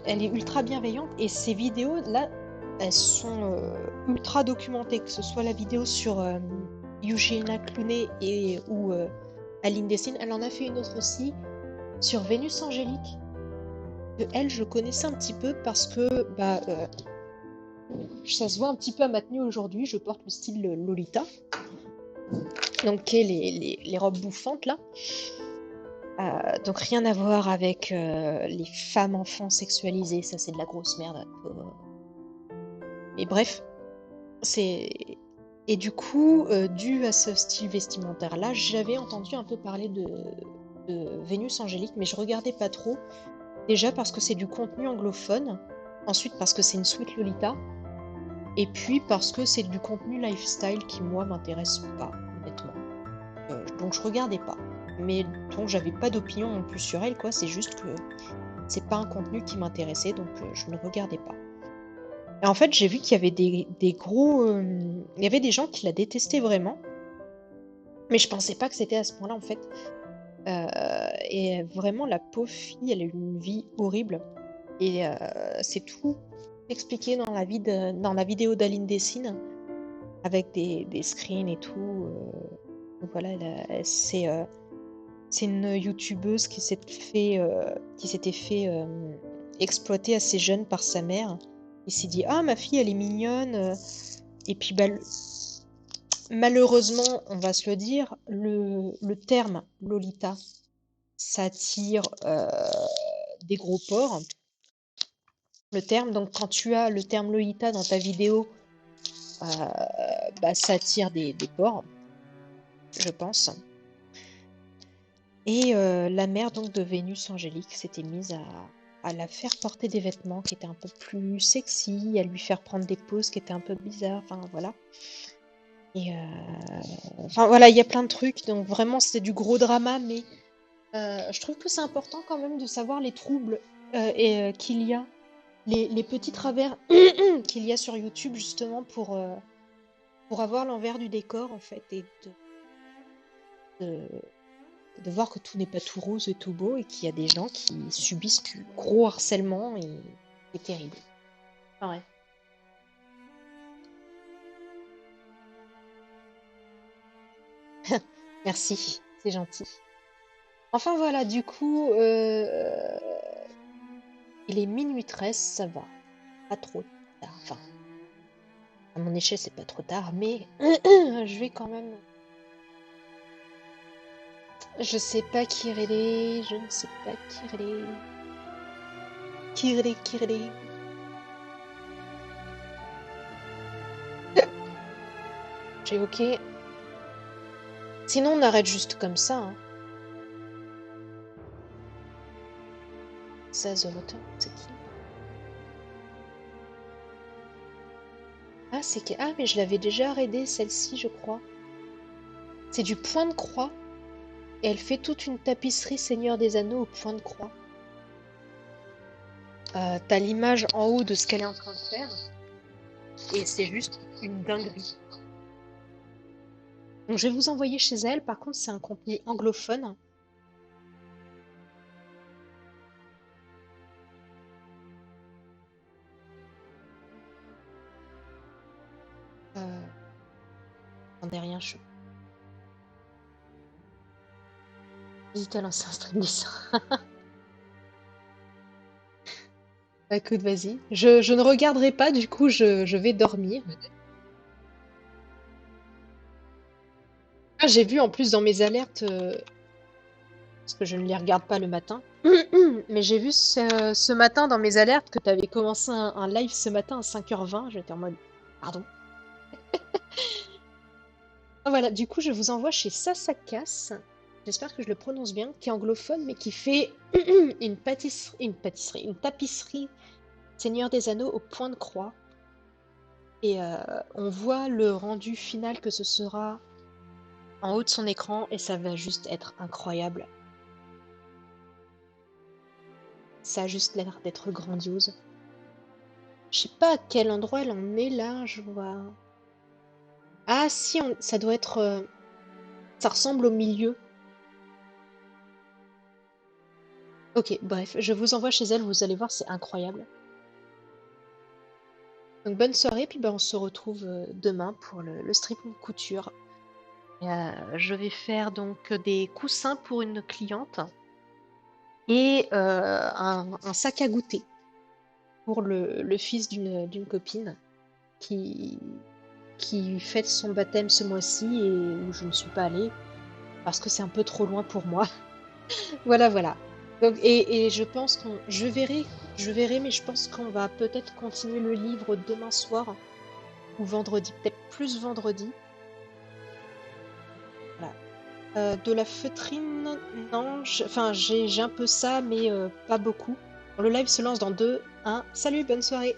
elle est ultra bienveillante et ces vidéos là, elles sont ultra documentées, que ce soit la vidéo sur Eugenia Clooney ou Aline Dessine. Elle en a fait une autre aussi sur Vénus Angélique. Elle, je connaissais un petit peu parce que ça se voit un petit peu à ma tenue aujourd'hui. Je porte le style Lolita, donc qui est les robes bouffantes là. Donc rien à voir avec les femmes enfants sexualisées, ça c'est de la grosse merde. Mais bref, c'est... Et du coup, dû à ce style vestimentaire-là, j'avais entendu un peu parler de Vénus Angélique, mais je regardais pas trop. Déjà parce que c'est du contenu anglophone, ensuite parce que c'est une suite Lolita, et puis parce que c'est du contenu lifestyle qui, moi, m'intéresse pas, honnêtement. Donc je regardais pas. Mais donc j'avais pas d'opinion non plus sur elle, quoi. C'est juste que c'est pas un contenu qui m'intéressait, donc je ne regardais pas. Et en fait, j'ai vu qu'il y avait des gros... il y avait des gens qui la détestaient vraiment. Mais je pensais pas que c'était à ce point-là, en fait. Et vraiment, la pauvre fille, elle a eu une vie horrible. Et c'est tout expliqué dans la vidéo d'Aline Dessine, avec des screens et tout. Donc voilà, c'est une youtubeuse qui s'était fait exploiter assez jeune par sa mère. Il s'est dit, ah, ma fille, elle est mignonne. Et puis, malheureusement, on va se le dire, le terme Lolita, ça attire des gros porcs. Le terme, donc quand tu as le terme Lolita dans ta vidéo, ça attire des porcs, je pense. Et la mère donc de Vénus Angélique s'était mise à la faire porter des vêtements qui étaient un peu plus sexy, à lui faire prendre des poses qui étaient un peu bizarres, enfin voilà. Et enfin voilà, il y a plein de trucs, donc vraiment c'était du gros drama, mais je trouve que c'est important quand même de savoir les troubles qu'il y a, les petits travers qu'il y a sur YouTube justement pour avoir l'envers du décor en fait, et de voir que tout n'est pas tout rose et tout beau et qu'il y a des gens qui subissent du gros harcèlement et c'est terrible. Enfin, ouais. Merci, c'est gentil. Enfin voilà, du coup, il est minuit 13, ça va. Pas trop tard. Enfin, à mon échelle, c'est pas trop tard, mais je vais quand même. Je sais pas qui est, je ne sais pas qui est. Qui est. J'ai ok. Sinon, on arrête juste comme ça. Hein. Ça, The Rotten, c'est qui? Ah, c'est que... Ah, mais je l'avais déjà raidée, celle-ci, je crois. C'est du point de croix. Et elle fait toute une tapisserie Seigneur des Anneaux au point de croix. T'as l'image en haut de ce qu'elle est en train de faire. Et c'est juste une dinguerie. Donc je vais vous envoyer chez elle. Par contre, c'est un contenu anglophone. J'en ai rien chaud. Hésite à lancer un stream dessin. Bah, écoute, vas-y. Je ne regarderai pas, du coup, je vais dormir. Ah, j'ai vu en plus dans mes alertes, parce que je ne les regarde pas le matin, mais j'ai vu ce matin dans mes alertes que tu avais commencé un live ce matin à 5h20. J'étais en mode, pardon. Ah, voilà, du coup, je vous envoie chez Sasakas. J'espère que je le prononce bien, qui est anglophone, mais qui fait une tapisserie Seigneur des Anneaux au point de croix. Et on voit le rendu final que ce sera en haut de son écran, et ça va juste être incroyable. Ça a juste l'air d'être grandiose. Je sais pas à quel endroit elle en est là, je vois. Ah si, ça doit être... ça ressemble au milieu. Ok, bref, je vous envoie chez elle, vous allez voir, c'est incroyable. Donc bonne soirée, puis on se retrouve demain pour le stripping couture. Je vais faire donc des coussins pour une cliente et un sac à goûter pour le fils d'une copine qui, qui fête son baptême ce mois-ci et où je ne suis pas allée parce que c'est un peu trop loin pour moi. Voilà, voilà. Donc, et je pense je verrai, mais je pense qu'on va peut-être continuer le livre demain soir ou vendredi, peut-être plus vendredi. Voilà. De la feutrine, non, enfin j'ai un peu ça, mais pas beaucoup. Le live se lance dans 2, 1. Salut, bonne soirée.